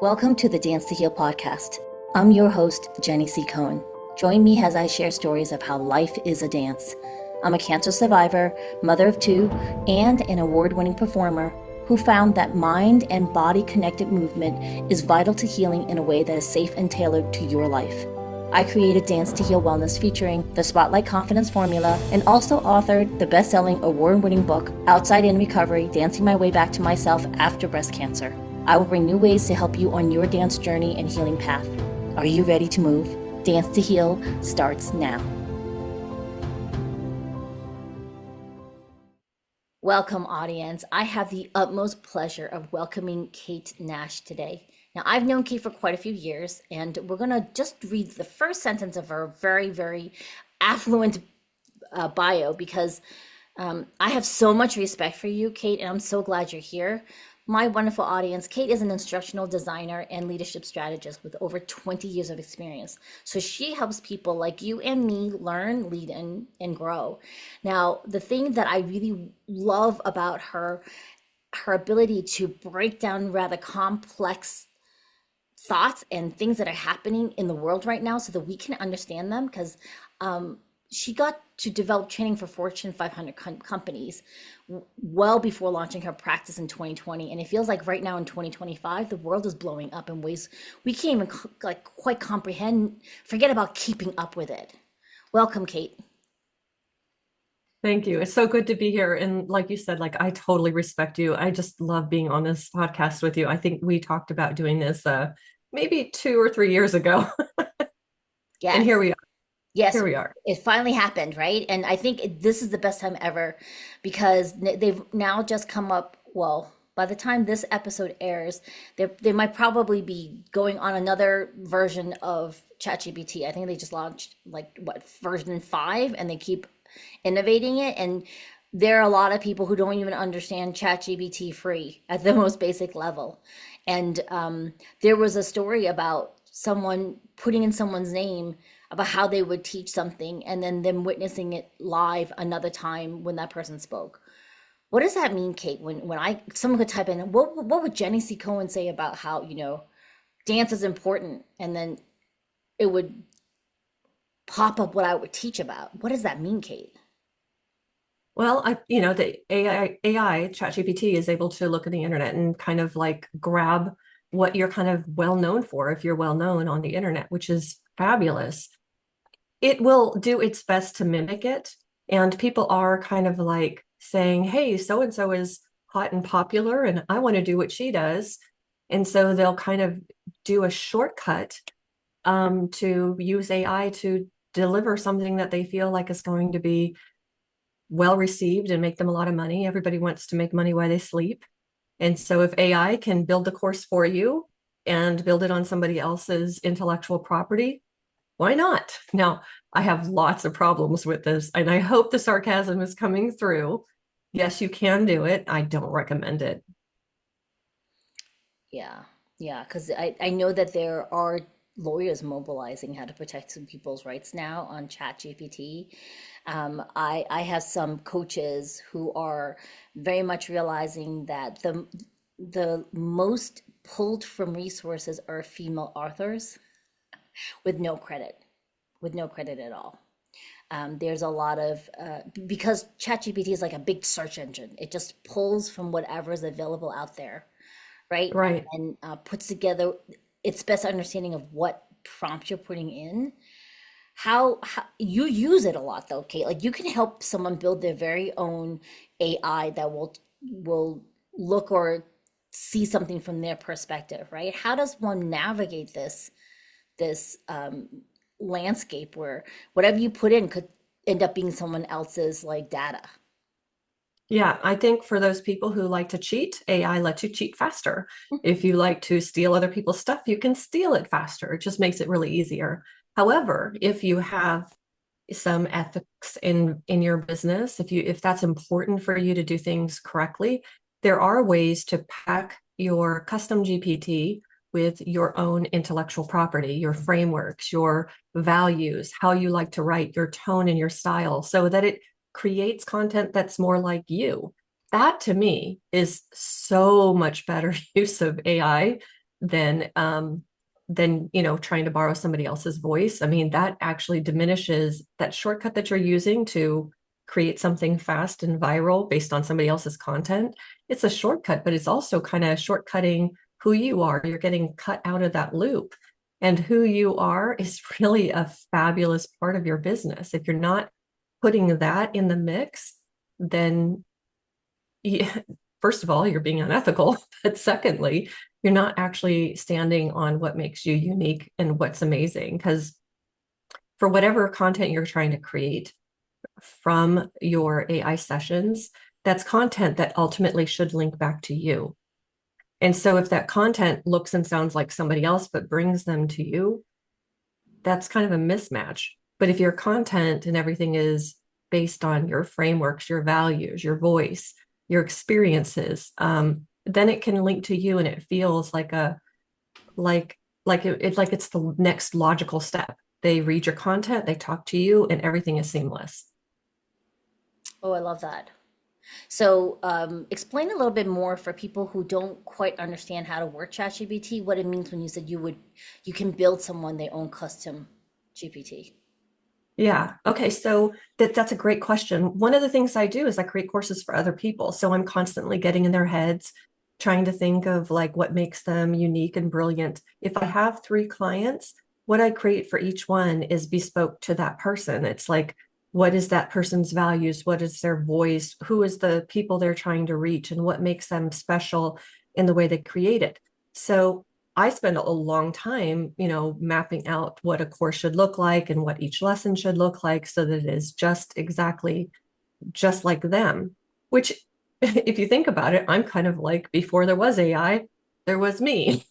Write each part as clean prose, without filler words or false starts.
Welcome to the Dance to Heal podcast. I'm your host, Jenny C. Cohen. Join me as I share stories of how life is a dance. I'm a cancer survivor, mother of two, and an award-winning performer who found that mind and body connected movement is vital to healing in a way that is safe and tailored to your life. I created Dance to Heal Wellness featuring the Spotlight Confidence Formula and also authored the best-selling award-winning book, Outside In Recovery, Dancing My Way Back to Myself After Breast Cancer. I will bring new ways to help you on your dance journey and healing path. Are you ready to move? Dance to Heal starts now. Welcome, audience. I have the utmost pleasure of welcoming Kate Nash today. Now, I've known Kate for quite a few years, and we're going to just read the first sentence of her very, very affluent bio because I have so much respect for you, Kate, and I'm so glad you're here. My wonderful audience, Kate is an instructional designer and leadership strategist with over 20 years of experience. So she helps people like you and me learn, lead, and grow. Now, the thing that I really love about her ability to break down rather complex thoughts and things that are happening in the world right now so that we can understand them, because she got to develop training for Fortune 500 companies well before launching her practice in 2020. And it feels like right now in 2025, the world is blowing up in ways we can't even quite comprehend, forget about keeping up with it. Welcome, Kate. Thank you. It's so good to be here. And like you said, I totally respect you. I just love being on this podcast with you. I think we talked about doing this maybe 2 or 3 years ago. Yes. And here we are. Yes, here we are. It finally happened, right? And I think this is the best time ever because they've now just come up. Well, by the time this episode airs, they might probably be going on another version of ChatGPT. I think they just launched version 5, and they keep innovating it. And there are a lot of people who don't even understand ChatGPT free at the most basic level. And there was a story about someone putting in someone's name about how they would teach something and then them witnessing it live another time when that person spoke. What does that mean, Kate? When someone could type in, what would Jenny C. Cohen say about how, dance is important, and then it would pop up what I would teach about. What does that mean, Kate? Well, the AI ChatGPT is able to look at the internet and kind of grab what you're kind of well known for if you're well known on the internet, which is fabulous. It will do its best to mimic it. And people are kind of saying, hey, so-and-so is hot and popular, and I want to do what she does. And so they'll kind of do a shortcut to use AI to deliver something that they feel like is going to be well received and make them a lot of money. Everybody wants to make money while they sleep. And so if AI can build the course for you and build it on somebody else's intellectual property, why not? Now, I have lots of problems with this, and I hope the sarcasm is coming through. Yes, you can do it. I don't recommend it. Yeah, because I know that there are lawyers mobilizing how to protect some people's rights now on ChatGPT. I have some coaches who are very much realizing that the most pulled from resources are female authors with no credit, at all. There's a lot of because ChatGPT is like a big search engine. It just pulls from whatever is available out there, right? Right. And puts together its best understanding of what prompt you're putting in. How you use it a lot though, Kate. Like, you can help someone build their very own AI that will look or see something from their perspective, right? How does one navigate this landscape where whatever you put in could end up being someone else's data? Yeah, I think for those people who like to cheat, AI lets you cheat faster. If you like to steal other people's stuff, you can steal it faster. It just makes it really easier. However, if you have some ethics in your business, if that's important for you to do things correctly, there are ways to pack your custom GPT with your own intellectual property, your frameworks, your values, how you like to write, your tone and your style, so that it creates content that's more like you. That to me is so much better use of AI than trying to borrow somebody else's voice. I mean, that actually diminishes that shortcut that you're using to create something fast and viral based on somebody else's content. It's a shortcut, but it's also kind of shortcutting who you are. You're getting cut out of that loop. And who you are is really a fabulous part of your business. If you're not putting that in the mix, then first of all, you're being unethical. But secondly, you're not actually standing on what makes you unique and what's amazing. Because for whatever content you're trying to create from your AI sessions, that's content that ultimately should link back to you. And so if that content looks and sounds like somebody else, but brings them to you, that's kind of a mismatch. But if your content and everything is based on your frameworks, your values, your voice, your experiences, then it can link to you, and it feels like it's the next logical step. They read your content, they talk to you, and everything is seamless. Oh, I love that. So, explain a little bit more for people who don't quite understand how to work ChatGPT, what it means when you said you can build someone their own custom GPT. Yeah. Okay. So that's a great question. One of the things I do is I create courses for other people. So I'm constantly getting in their heads, trying to think of like what makes them unique and brilliant. If I have 3 clients, what I create for each one is bespoke to that person. It's like, what is that person's values? What is their voice? Who is the people they're trying to reach? And what makes them special in the way they create it? So I spend a long time, mapping out what a course should look like and what each lesson should look like so that it is just exactly just like them. Which, if you think about it, I'm kind of like before there was AI, there was me,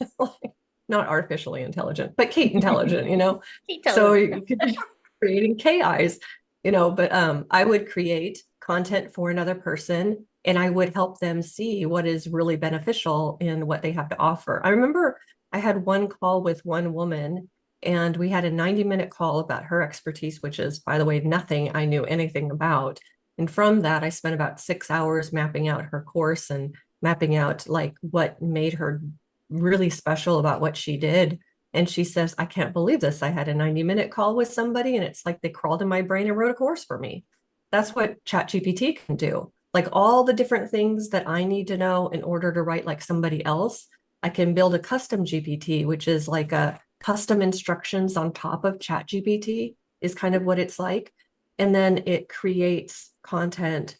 not artificially intelligent, but Kate intelligent. So Intelligent. you could be creating KIs, but I would create content for another person and I would help them see what is really beneficial in what they have to offer. I remember I had one call with one woman and we had a 90-minute call about her expertise, which is, by the way, nothing I knew anything about. And from that, I spent about 6 hours mapping out her course and mapping out like what made her really special about what she did. And she says, I can't believe this. I had a 90-minute call with somebody and it's like they crawled in my brain and wrote a course for me. That's what ChatGPT can do. Like all the different things that I need to know in order to write like somebody else, I can build a custom GPT, which is like a custom instructions on top of ChatGPT is kind of what it's like. And then it creates content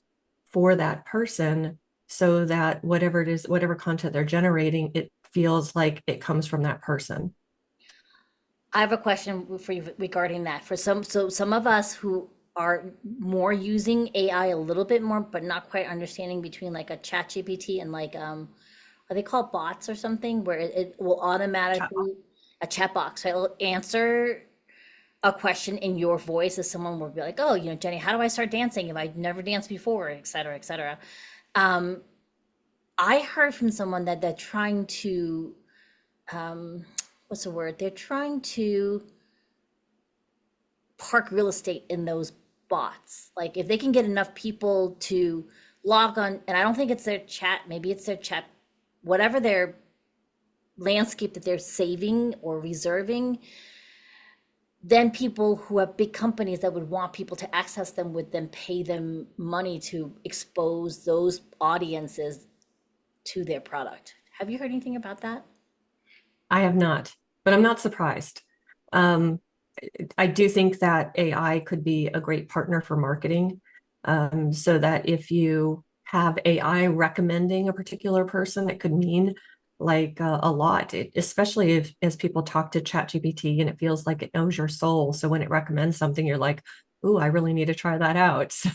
for that person so that whatever it is, whatever content they're generating, it feels like it comes from that person. I have a question for you regarding that. Some of us who are more using AI a little bit more, but not quite understanding between like a chat GPT and like are they called bots or something where it will automatically a chat box, right? It'll answer a question in your voice as someone will be like, oh, Jenny, how do I start dancing if I've never danced before, et cetera, et cetera. Um, I heard from someone that they're trying to what's the word? They're trying to park real estate in those bots. Like if they can get enough people to log on, and I don't think it's their chat, maybe it's their chat, whatever their landscape that they're saving or reserving, then people who have big companies that would want people to access them would then pay them money to expose those audiences to their product. Have you heard anything about that? I have not, but I'm not surprised. Um, I do think that AI could be a great partner for marketing, so that if you have AI recommending a particular person, it could mean like a lot, especially if as people talk to ChatGPT and it feels like it knows your soul. So when it recommends something, you're like, "Ooh, I really need to try that out." So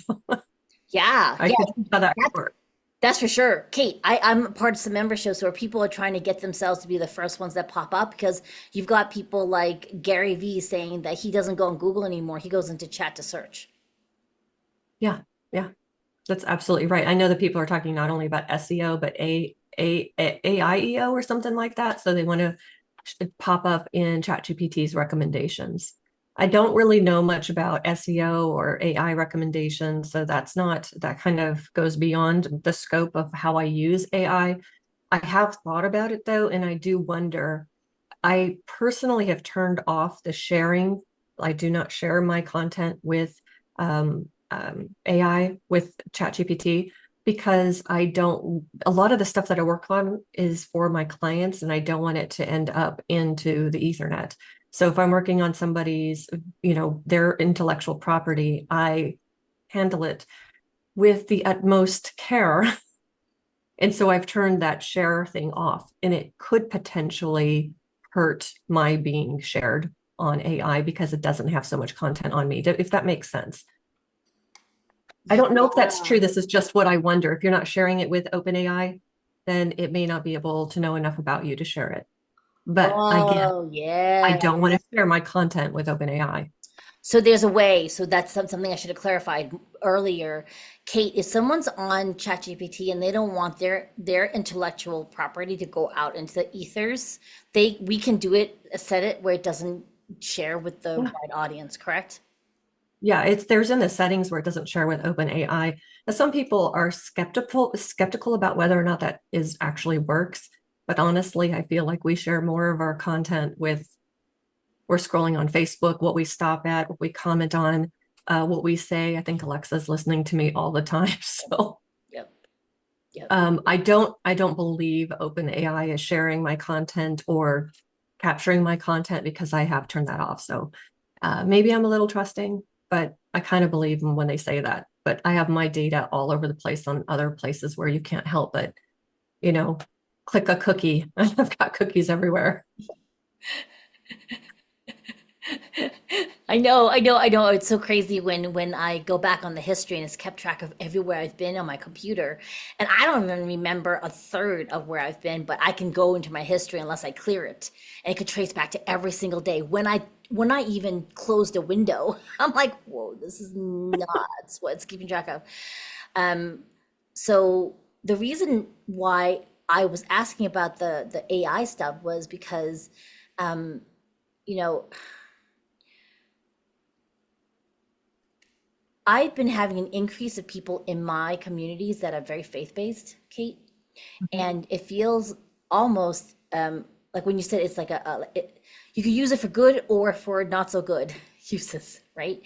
Yeah, I yeah, could see how that could that's work. That's for sure. Kate, I'm part of some memberships where people are trying to get themselves to be the first ones that pop up because you've got people like Gary Vee saying that he doesn't go on Google anymore. He goes into chat to search. Yeah, yeah. That's absolutely right. I know that people are talking not only about SEO, but AIEO or something like that. So they want to pop up in ChatGPT's recommendations. I don't really know much about SEO or AI recommendations. So that kind of goes beyond the scope of how I use AI. I have thought about it though, and I do wonder. I personally have turned off the sharing. I do not share my content with AI, with ChatGPT, because I don't, a lot of the stuff that I work on is for my clients, and I don't want it to end up into the Ethernet. So if I'm working on somebody's, their intellectual property, I handle it with the utmost care. And so I've turned that share thing off, and it could potentially hurt my being shared on AI because it doesn't have so much content on me, if that makes sense. I don't know if that's Yeah. true. This is just what I wonder. If you're not sharing it with OpenAI, then it may not be able to know enough about you to share it. But again, Oh, I yeah. don't want to share my content with OpenAI. So there's a way. So that's something I should have clarified earlier. Kate, if someone's on ChatGPT and they don't want their intellectual property to go out into the ethers, we can do it, set it where it doesn't share with the Yeah. wide audience, correct? Yeah, there's in the settings where it doesn't share with OpenAI. Now, some people are skeptical about whether or not that is actually works. But honestly, I feel like we share more of our content with, we're scrolling on Facebook, what we stop at, what we comment on, what we say. I think Alexa's listening to me all the time. So Yep. Yep. I don't believe OpenAI is sharing my content or capturing my content, because I have turned that off. So maybe I'm a little trusting, but I kind of believe them when they say that. But I have my data all over the place on other places where you can't help but, you know, click a cookie. I've got cookies everywhere. I know. It's so crazy when I go back on the history and it's kept track of everywhere I've been on my computer. And I don't even remember a third of where I've been, but I can go into my history unless I clear it. And it could trace back to every single day. When I even closed a window, I'm like, whoa, this is nuts what it's keeping track of. Um, so the reason why I was asking about the AI stuff was because um, you know, I've been having an increase of people in my communities that are very faith-based, Kate, Mhm. and it feels almost like when you said it's like you could use it for good or for not so good uses, right?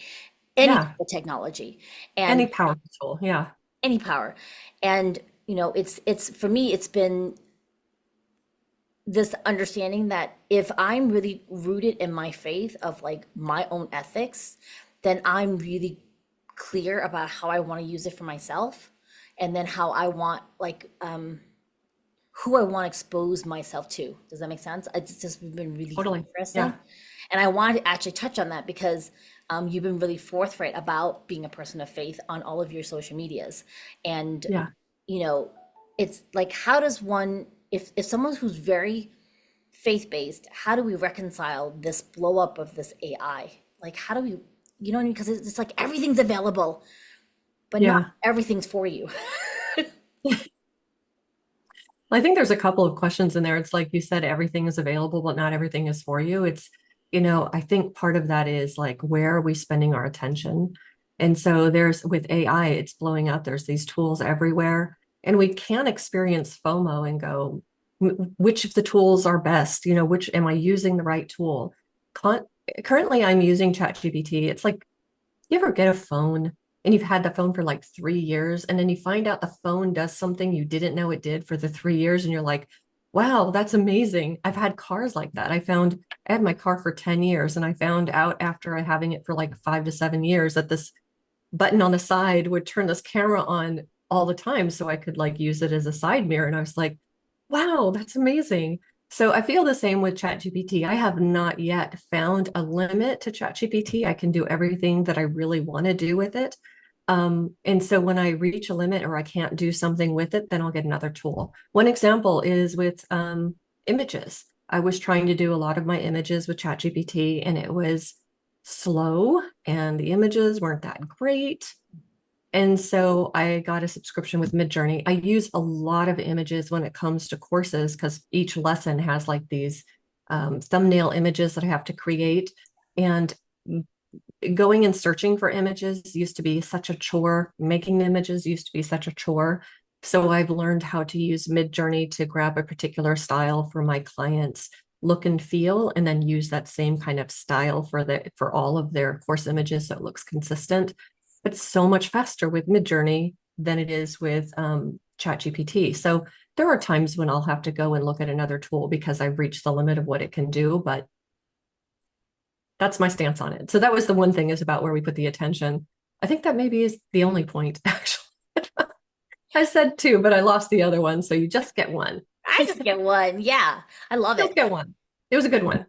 Any type Yeah, of technology any and powerful tool. Yeah, any power, and it's for me, it's been this understanding that if I'm really rooted in my faith of like my own ethics, then I'm really clear about how I want to use it for myself and then how I want like who I want to expose myself to. Does that make sense? It's just been really totally. interesting. Yeah, And I wanted to actually touch on that because you've been really forthright about being a person of faith on all of your social medias. And, yeah. you know, it's like, how does one, if someone who's very faith-based, how do we reconcile this blow up of this AI? Like, how do we, you know what I mean? Because it's like everything's available, but not Yeah. everything's for you. I think there's a couple of questions in there. It's like you said, everything is available, but not everything is for you. I think part of that is like, where are we spending our attention? And so there's, with AI, it's blowing up. There's these tools everywhere, and we can experience FOMO and go, Which of the tools are best? Which am I using the right tool?" Con Currently, I'm using ChatGPT. It's like, you ever get a phone and you've had the phone for like 3 years, and then you find out the phone does something you didn't know it did for the 3 years, and you're like, wow, that's amazing. I've had cars like that. I had my car for 10 years, and I found out after having it for like 5 to 7 years that this button on the side would turn this camera on all the time, so I could like use it as a side mirror. And I was like, wow, that's amazing. So I feel the same with ChatGPT. I have not yet found a limit to ChatGPT. I can do everything that I really want to do with it. And so when I reach a limit or I can't do something with it, then I'll get another tool. One example is with images. I was trying to do a lot of my images with ChatGPT, and it was slow and the images weren't that great. And so I got a subscription with Midjourney. I use a lot of images when it comes to courses, because each lesson has like these thumbnail images that I have to create. And going and searching for images used to be such a chore. Making the images used to be such a chore. So I've learned how to use Midjourney to grab a particular style for my clients' look and feel, and then use that same kind of style for all of their course images so it looks consistent. But it's so much faster with Midjourney than it is with ChatGPT. So there are times when I'll have to go and look at another tool because I've reached the limit of what it can do, but that's my stance on it. So that was the one thing, is about where we put the attention. I think that maybe is the only point, actually. I said two, but I lost the other one. So you just get one. I just get one. Yeah, I love Just it. get one. It was a good one.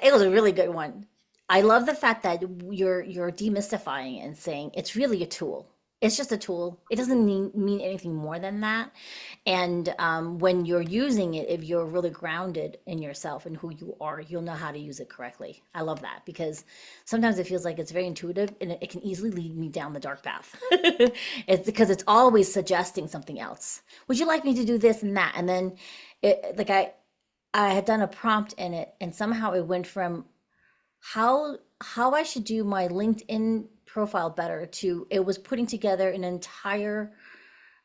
It was a really good one. I love the fact that you're demystifying it and saying it's really a tool. It's just a tool. It doesn't mean anything more than that. And when you're using it, if you're really grounded in yourself and who you are, you'll know how to use it correctly. I love that because sometimes it feels like it's very intuitive and it can easily lead me down the dark path. It's because it's always suggesting something else. Would you like me to do this and that? And then like I had done a prompt in it and somehow it went from how I should do my LinkedIn profile better to it was putting together an entire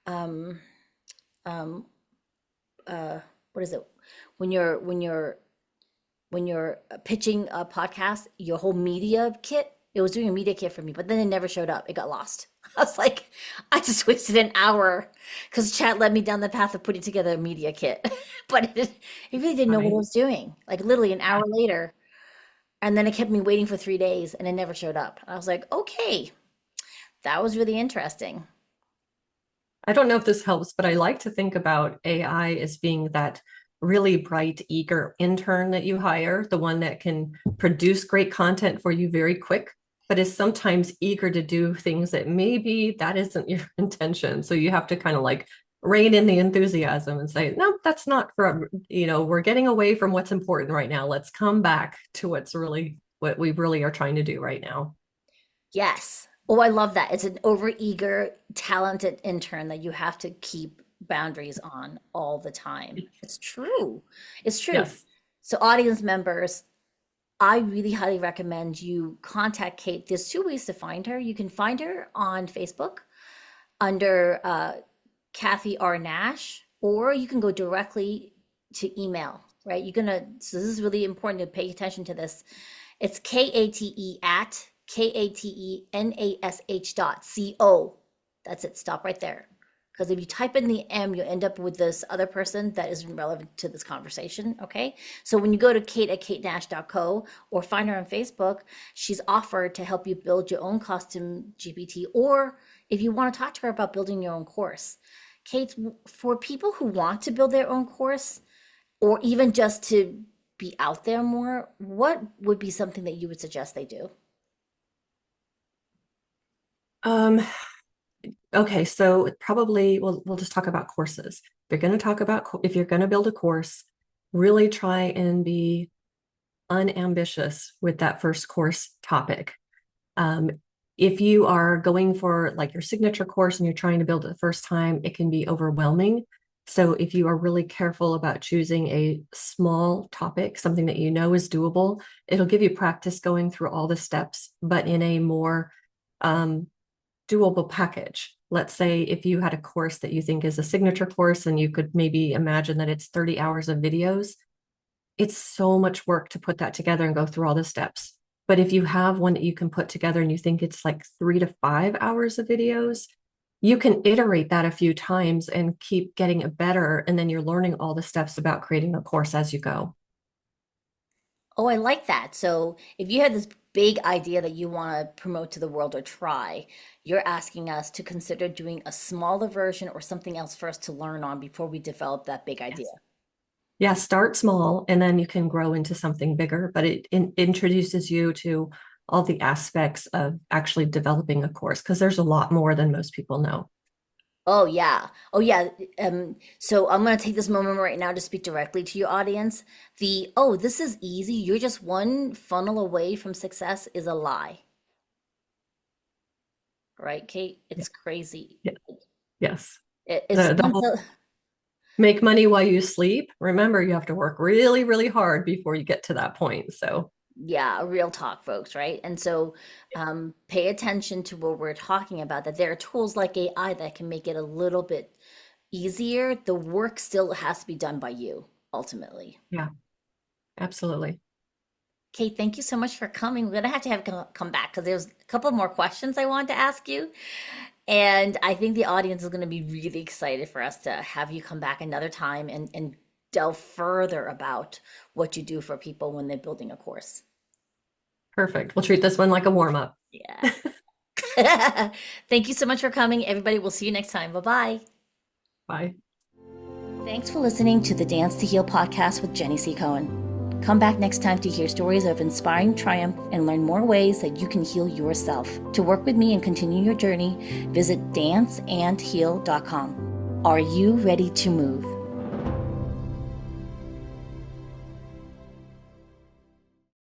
um um what is it when you're pitching a podcast, your whole media kit. It was doing a media kit for me, but then it never showed up. It got lost. I was like, I just wasted an hour because chat led me down the path of putting together a media kit, but it really didn't know what it Funny. was doing. Like literally an Yeah. hour later, and then it kept me waiting for 3 days and it never showed up. I was like, okay, that was really interesting. I don't know if this helps, but I like to think about AI as being that really bright, eager intern that you hire, the one that can produce great content for you very quick, but is sometimes eager to do things that maybe that isn't your intention. So you have to kind of like rein in the enthusiasm and say, no, that's not for, we're getting away from what's important right now. Let's come back to what we really are trying to do right now. Yes. Oh, I love that. It's an overeager, talented intern that you have to keep boundaries on all the time. It's true. It's true. Yes. So, audience members, I really highly recommend you contact Kate. There's two ways to find her. You can find her on Facebook under Kathy R. Nash, or you can go directly to email, right? So this is really important to pay attention to this. It's KATE at KATENASH dot CO. That's it. Stop right there. Because if you type in the M, you end up with this other person that isn't relevant to this conversation. Okay. So when you go to Kate at katenash.co or find her on Facebook, she's offered to help you build your own custom GPT, or if you want to talk to her about building your own course. Kate, for people who want to build their own course or even just to be out there more, what would be something that you would suggest they do? Um, Okay, so probably we'll just talk about courses. If you're going to build a course, really try and be unambitious with that first course topic. Um, if you are going for like your signature course and you're trying to build it the first time, it can be overwhelming. So if you are really careful about choosing a small topic, something that you know is doable, it'll give you practice going through all the steps, but in a more um, doable package. Let's say if you had a course that you think is a signature course and you could maybe imagine that it's 30 hours of videos, it's so much work to put that together and go through all the steps. But if you have one that you can put together and you think it's like 3 to 5 hours of videos, you can iterate that a few times and keep getting it better. And then you're learning all the steps about creating a course as you go. Oh, I like that. So if you had this big idea that you want to promote to the world or try, you're asking us to consider doing a smaller version or something else for us to learn on before we develop that big idea. Yes. Yeah, start small and then you can grow into something bigger, but it introduces you to all the aspects of actually developing a course because there's a lot more than most people know. Oh yeah. Oh yeah. So I'm gonna take this moment right now to speak directly to your audience. This is easy. You're just one funnel away from success is a lie, right, Kate? Yeah. It's crazy. Yeah. Yes. It's The whole make money while you sleep. Remember, you have to work really, really hard before you get to that point. So, yeah, real talk, folks, right? And so pay attention to what we're talking about, that there are tools like AI that can make it a little bit easier, the work still has to be done by you ultimately. Yeah, absolutely. Kate, thank you so much for coming. We're gonna have to have come back because there's a couple more questions I wanted to ask you. And I think the audience is going to be really excited for us to have you come back another time and delve further about what you do for people when they're building a course. Perfect. We'll treat this one like a warm up. Yeah. Thank you so much for coming. Everybody, we'll see you next time. Bye bye. Bye. Thanks for listening to the Dance to Heal podcast with Jenny C. Cohen. Come back next time to hear stories of inspiring triumph and learn more ways that you can heal yourself. To work with me and continue your journey, visit danceandheal.com. Are you ready to move?